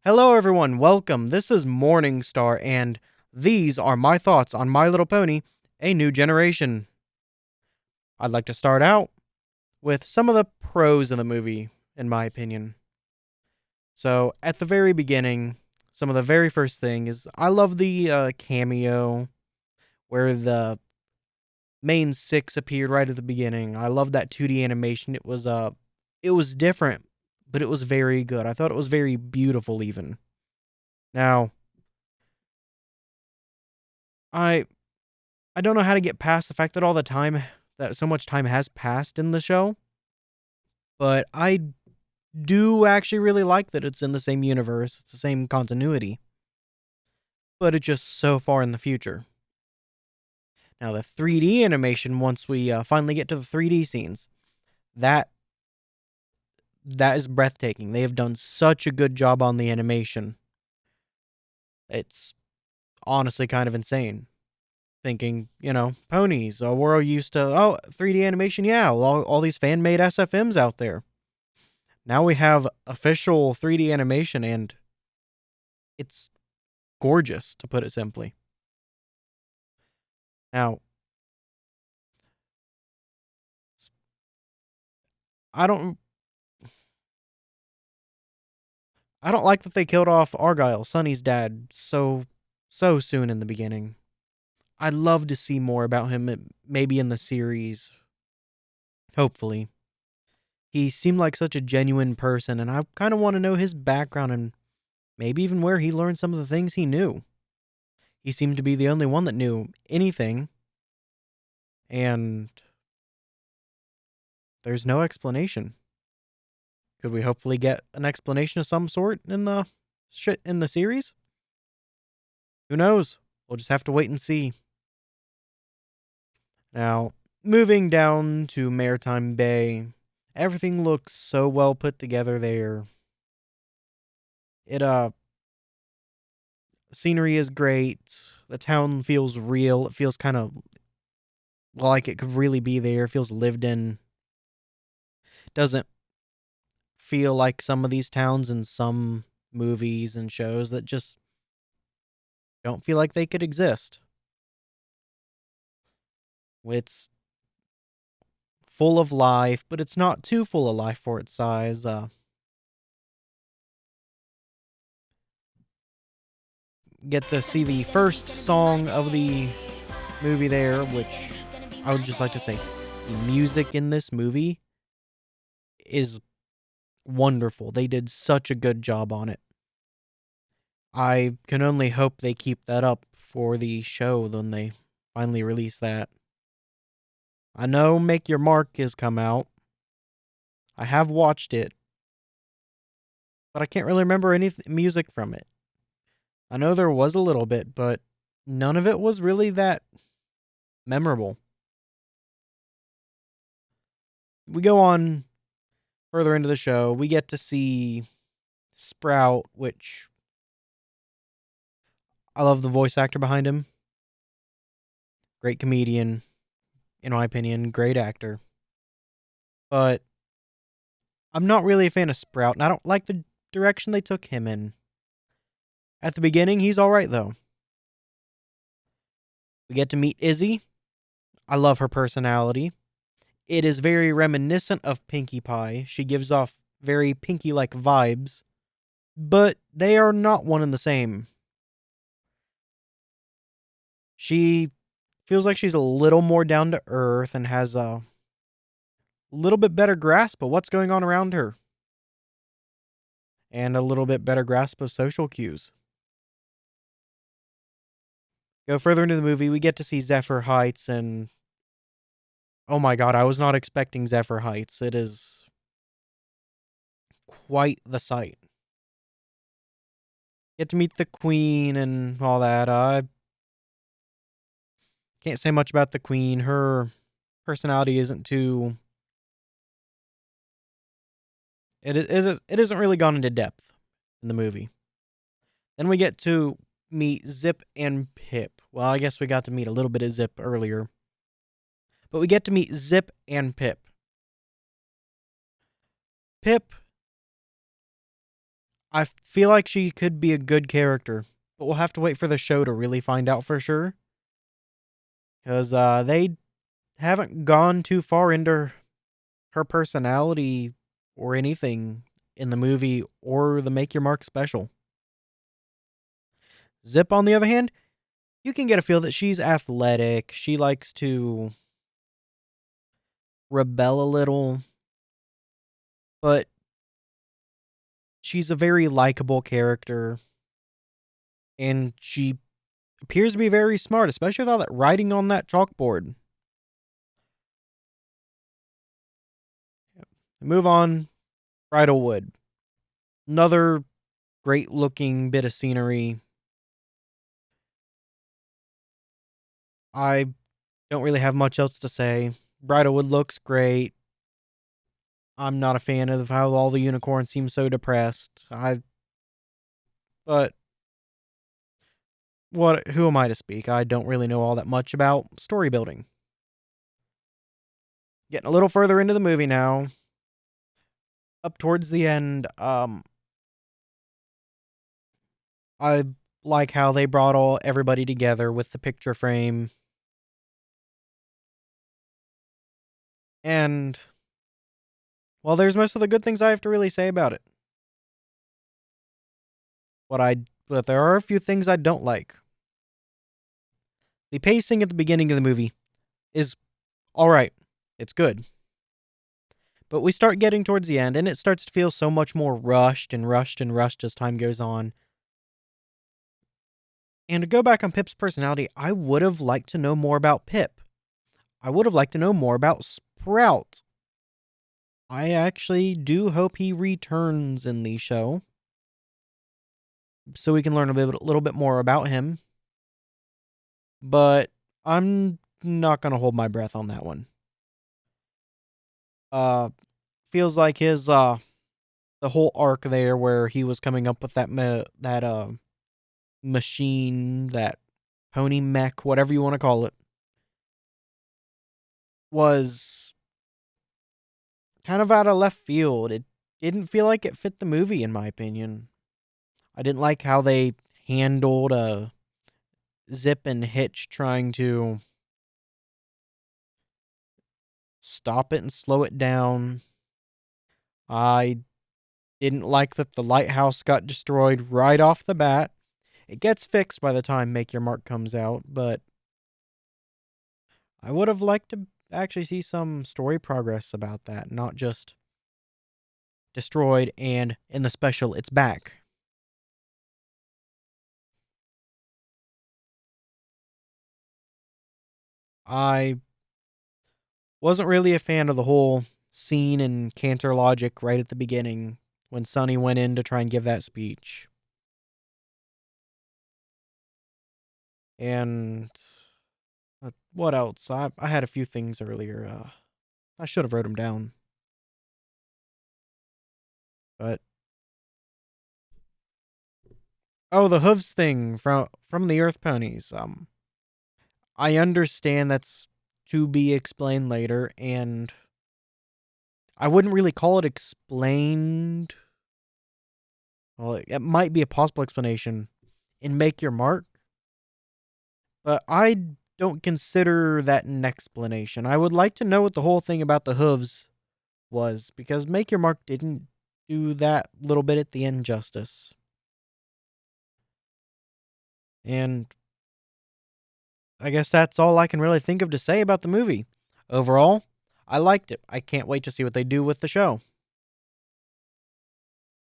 Hello, everyone. Welcome. This is Morningstar, and these are my thoughts on My Little Pony: A New Generation. I'd like to start out with some of the pros of the movie, in my opinion. So, at the very beginning, some of the very first thing is I love the cameo where the main six appeared right at the beginning. I love that 2D animation. It was different, but it was very good. I thought it was very beautiful, even. Now, I I don't know how to get past the fact that so much time has passed in the show, but I do actually really like that it's in the same universe, it's the same continuity, but it's just so far in the future. Now, the 3D animation, once we finally get to the 3D scenes, that that is breathtaking. They have done such a good job on the animation. It's honestly kind of insane. Thinking, ponies. We're all used to 3D animation. Yeah, all these fan made SFMs out there. Now we have official 3D animation, and it's gorgeous, to put it simply. Now, I don't I don't like that they killed off Argyle, Sonny's dad, so soon in the beginning. I'd love to see more about him, maybe in the series. Hopefully, he seemed like such a genuine person, and I kind of want to know his background and maybe even where he learned some of the things he knew. He seemed to be the only one that knew anything, and there's no explanation. Could we hopefully get an explanation of some sort in the series? Who knows? We'll just have to wait and see. Now, moving down to Maritime Bay, everything looks so well put together there. It Scenery is great. The town feels real. It feels kind of like it could really be there. It feels lived in. Doesn't feel like some of these towns in some movies and shows that just don't feel like they could exist. It's full of life, but it's not too full of life for its size. Get to see the first song of the movie there, which I would just like to say the music in this movie is wonderful. They did such a good job on it. I can only hope they keep that up for the show when they finally release that. I know Make Your Mark has come out. I have watched it, but I can't really remember any music from it. I know there was a little bit, but none of it was really that memorable. We go on further into the show. We get to see Sprout, which I love the voice actor behind him. Great comedian, in my opinion, great actor. But I'm not really a fan of Sprout, and I don't like the direction they took him in. At the beginning, he's alright, though. We get to meet Izzy. I love her personality. It is very reminiscent of Pinkie Pie. She gives off very Pinkie like vibes, but they are not one and the same. She feels like she's a little more down to earth and has a little bit better grasp of what's going on around her, and a little bit better grasp of social cues. Go further into the movie, we get to see Zephyr Heights, and oh my god, I was not expecting Zephyr Heights. It is quite the sight. Get to meet the Queen and all that. I can't say much about the Queen. Her personality isn't too. It isn't really gone into depth in the movie. Then we get to meet Zip and Pip. Well, I guess we got to meet a little bit of Zip earlier. But we get to meet Zip and Pip. Pip, I feel like she could be a good character, but we'll have to wait for the show to really find out for sure. Because they haven't gone too far into her personality or anything in the movie or the Make Your Mark special. Zip, on the other hand, you can get a feel that she's athletic. She likes to rebel a little, but she's a very likable character, and she appears to be very smart, especially with all that writing on that chalkboard. Move on. Bridalwood. Another great looking bit of scenery. I don't really have much else to say. Bridalwood looks great. I'm not a fan of how all the unicorns seem so depressed. But who am I to speak? I don't really know all that much about story building. Getting a little further into the movie now. Up towards the end, I like how they brought everybody together with the picture frame. And well, there's most of the good things I have to really say about it. But there are a few things I don't like. The pacing at the beginning of the movie is all right. It's good. But we start getting towards the end, and it starts to feel so much more rushed and rushed and rushed as time goes on. And to go back on Pip's personality, I would have liked to know more about Pip. I would have liked to know more about Sprout. I actually do hope he returns in the show, so we can learn a little bit more about him. But I'm not going to hold my breath on that one. Feels like his the whole arc there where he was coming up with that machine, that pony mech, whatever you want to call it, was kind of out of left field. It didn't feel like it fit the movie, in my opinion. I didn't like how they handled Zip and Hitch trying to stop it and slow it down. I didn't like that the lighthouse got destroyed right off the bat. It gets fixed by the time Make Your Mark comes out, but I would have liked to actually see some story progress about that, not just destroyed and in the special it's back. I wasn't really a fan of the whole scene in Cantor Logic right at the beginning when Sonny went in to try and give that speech. And what else? I had a few things earlier. I should have wrote them down. But the hooves thing from the Earth Ponies. I understand that's to be explained later, and I wouldn't really call it explained. Well, it might be a possible explanation in Make Your Mark, but I don't consider that an explanation. I would like to know what the whole thing about the hooves was, because Make Your Mark didn't do that little bit at the end justice. And I guess that's all I can really think of to say about the movie. Overall, I liked it. I can't wait to see what they do with the show.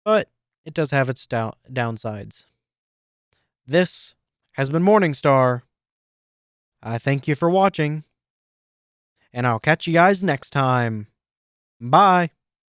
But it does have its downsides. This has been Morningstar. I thank you for watching, and I'll catch you guys next time. Bye.